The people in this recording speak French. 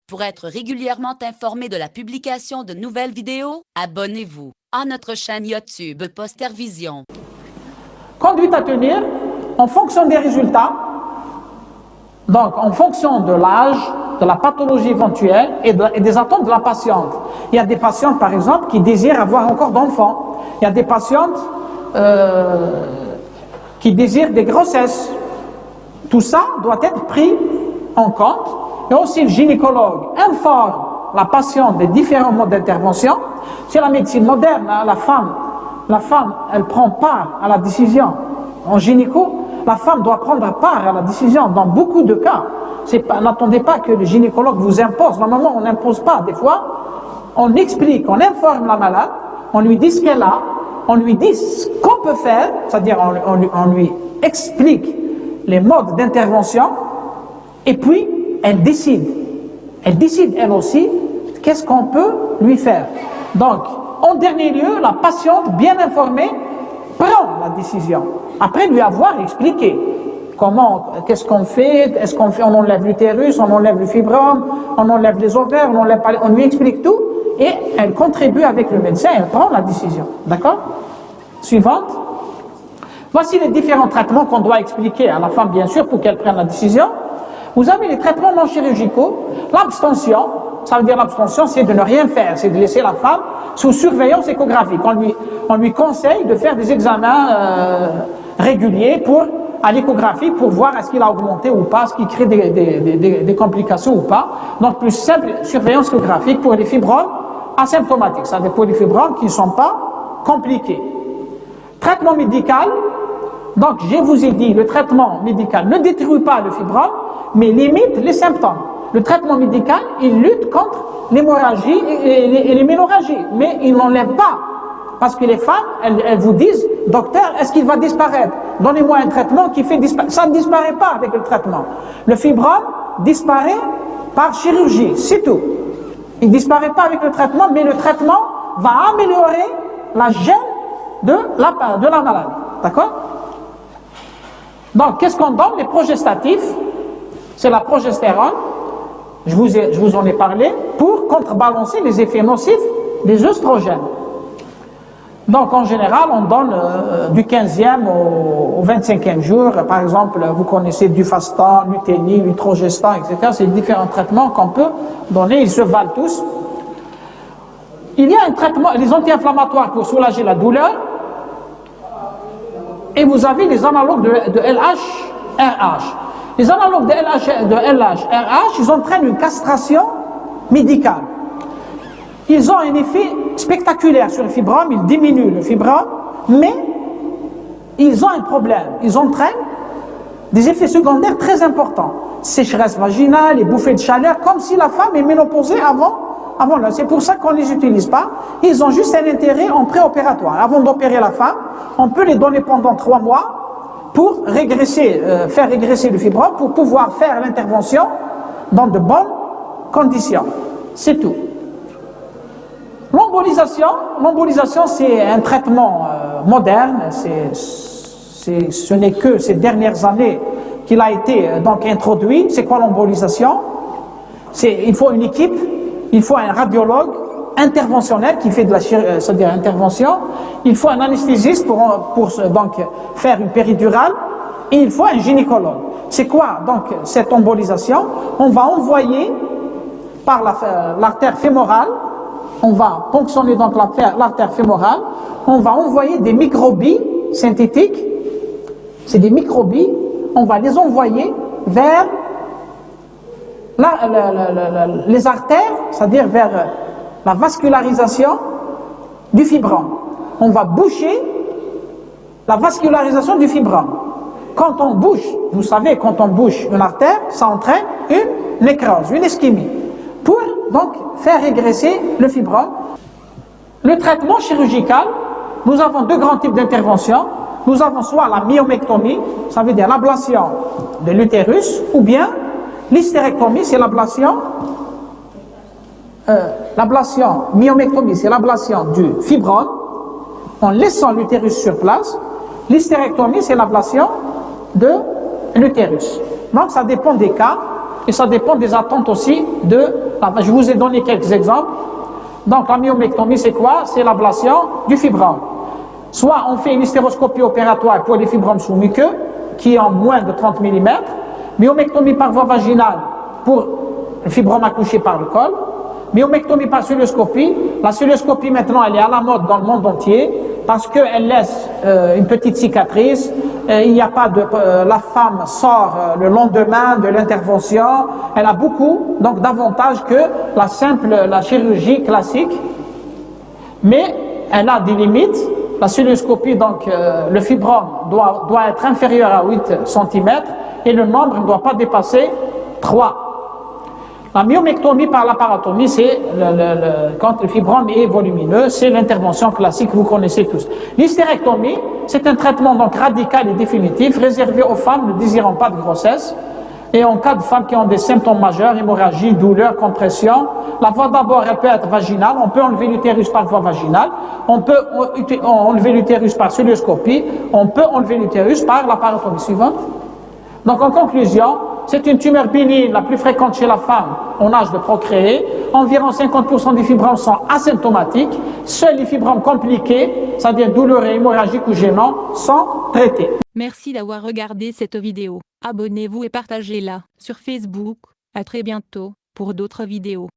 Pour être régulièrement informé de la publication de nouvelles vidéos, abonnez-vous à notre chaîne YouTube Postervision. Conduite à tenir en fonction des résultats, donc en fonction de l'âge, de la pathologie éventuelle et des attentes de la patiente. Il y a des patientes, par exemple, qui désirent avoir encore d'enfants. Il y a des patientes qui désirent des grossesses. Tout ça doit être pris en compte. Et aussi, le gynécologue informe la patiente des différents modes d'intervention. C'est la médecine moderne, hein, la femme, elle prend part à la décision. En gynéco, la femme doit prendre part à la décision dans beaucoup de cas. N'attendez pas que le gynécologue vous impose. Normalement, on n'impose pas. Des fois, on explique, on informe la malade, on lui dit ce qu'elle a, on lui dit ce qu'on peut faire, c'est-à-dire on lui explique les modes d'intervention, et puis elle décide. Elle décide, elle aussi, qu'est-ce qu'on peut lui faire. Donc, en dernier lieu, la patiente, bien informée, prend la décision. Après lui avoir expliqué comment, qu'est-ce qu'on fait, on enlève l'utérus, on enlève le fibrome, on enlève les ovaires, on lui explique tout, et elle contribue avec le médecin, elle prend la décision. D'accord? Suivante. Voici les différents traitements qu'on doit expliquer à la femme, bien sûr, pour qu'elle prenne la décision. Vous avez les traitements non chirurgicaux. L'abstention, ça veut dire l'abstention, c'est de ne rien faire, c'est de laisser la femme sous surveillance échographique. On lui conseille de faire des examens réguliers à l'échographie pour voir est-ce qu'il a augmenté ou pas, est-ce qu'il crée des complications ou pas. Donc, plus simple surveillance échographique pour les fibromes asymptomatiques, ça veut dire pour les fibromes qui ne sont pas compliqués. Traitement médical, donc je vous ai dit, le traitement médical ne détruit pas le fibrome, mais limite les symptômes. Le traitement médical, il lutte contre l'hémorragie et les ménorrhagies, mais il n'enlève pas. Parce que les femmes, elles vous disent, docteur, est-ce qu'il va disparaître? Donnez-moi un traitement qui fait disparaître. Ça ne disparaît pas avec le traitement. Le fibrome disparaît par chirurgie, c'est tout. Il ne disparaît pas avec le traitement, mais le traitement va améliorer la gêne de la maladie. D'accord? Donc, qu'est-ce qu'on donne? Les progestatifs, c'est la progestérone, je vous en ai parlé, pour contrebalancer les effets nocifs des œstrogènes. Donc, en général, on donne du 15e au 25e jour. Par exemple, vous connaissez du Fastan, l'Uténi, l'Utrogestan, etc. C'est différents traitements qu'on peut donner, ils se valent tous. Il y a un traitement, les anti-inflammatoires pour soulager la douleur, et vous avez les analogues de LH-RH. Les analogues de LH-RH, ils entraînent une castration médicale. Ils ont un effet spectaculaire sur le fibrome, ils diminuent le fibrome, mais ils ont un problème. Ils entraînent des effets secondaires très importants. Sécheresse vaginale et bouffées de chaleur, comme si la femme est ménopausée avant là. C'est pour ça qu'on ne les utilise pas. Ils ont juste un intérêt en préopératoire. Avant d'opérer la femme, on peut les donner pendant 3 mois pour faire régresser le fibrome, pour pouvoir faire l'intervention dans de bonnes conditions. C'est tout. L'embolisation, c'est un traitement moderne. Ce n'est que ces dernières années qu'il a été donc introduit. C'est quoi l'embolisation? Il faut une équipe, il faut un radiologue interventionnel qui fait de c'est-à-dire intervention. Il faut un anesthésiste pour donc faire une péridurale. Et il faut un gynécologue. C'est quoi donc cette embolisation? On va envoyer par l'artère fémorale. On va ponctionner donc l'artère fémorale, on va envoyer des microbilles synthétiques, c'est des microbilles, on va les envoyer vers les artères, c'est-à-dire vers la vascularisation du fibrome. On va boucher la vascularisation du fibrome. Quand on bouche, vous savez, quand on bouche une artère, ça entraîne une nécrose, une ischémie. Pour donc faire régresser le fibrome. Le traitement chirurgical, nous avons 2 grands types d'interventions. Nous avons soit la myomectomie, ça veut dire l'ablation de l'utérus, ou bien l'hystérectomie, c'est l'ablation. Myomectomie, c'est l'ablation du fibrome en laissant l'utérus sur place. L'hystérectomie, c'est l'ablation de l'utérus. Donc ça dépend des cas. et ça dépend des attentes aussi de... Je vous ai donné quelques exemples. Donc la myomectomie, c'est quoi? C'est l'ablation du fibrome. Soit on fait une hystéroscopie opératoire pour les fibromes sous-muqueux, qui ont moins de 30 mm, myomectomie par voie vaginale pour le fibrome accouché par le col, myomectomie par cœlioscopie. La cœlioscopie maintenant, elle est à la mode dans le monde entier parce qu'elle laisse une petite cicatrice. Il n'y a pas de, la femme sort le lendemain de l'intervention. Elle a beaucoup donc d'avantages que la chirurgie classique, mais elle a des limites. La cœlioscopie, donc le fibrome doit être inférieur à 8 cm et le membre ne doit pas dépasser 3. La myomectomie par lapparotomie, c'est quand le fibrome est volumineux, c'est l'intervention classique que vous connaissez tous. L'hystérectomie, c'est un traitement donc radical et définitif réservé aux femmes ne désirant pas de grossesse et en cas de femmes qui ont des symptômes majeurs, hémorragie, douleur, compression. La voie d'abord, elle peut être vaginale, on peut enlever l'utérus par voie vaginale, on peut enlever l'utérus par cœlioscopie, on peut enlever l'utérus par lapparotomie suivante. Donc en conclusion, c'est une tumeur bénigne la plus fréquente chez la femme en âge de procréer. Environ 50% des fibromes sont asymptomatiques. Seuls les fibromes compliqués, c'est-à-dire douloureux, hémorragiques ou gênants, sont traités. Merci d'avoir regardé cette vidéo. Abonnez-vous et partagez-la sur Facebook. À très bientôt pour d'autres vidéos.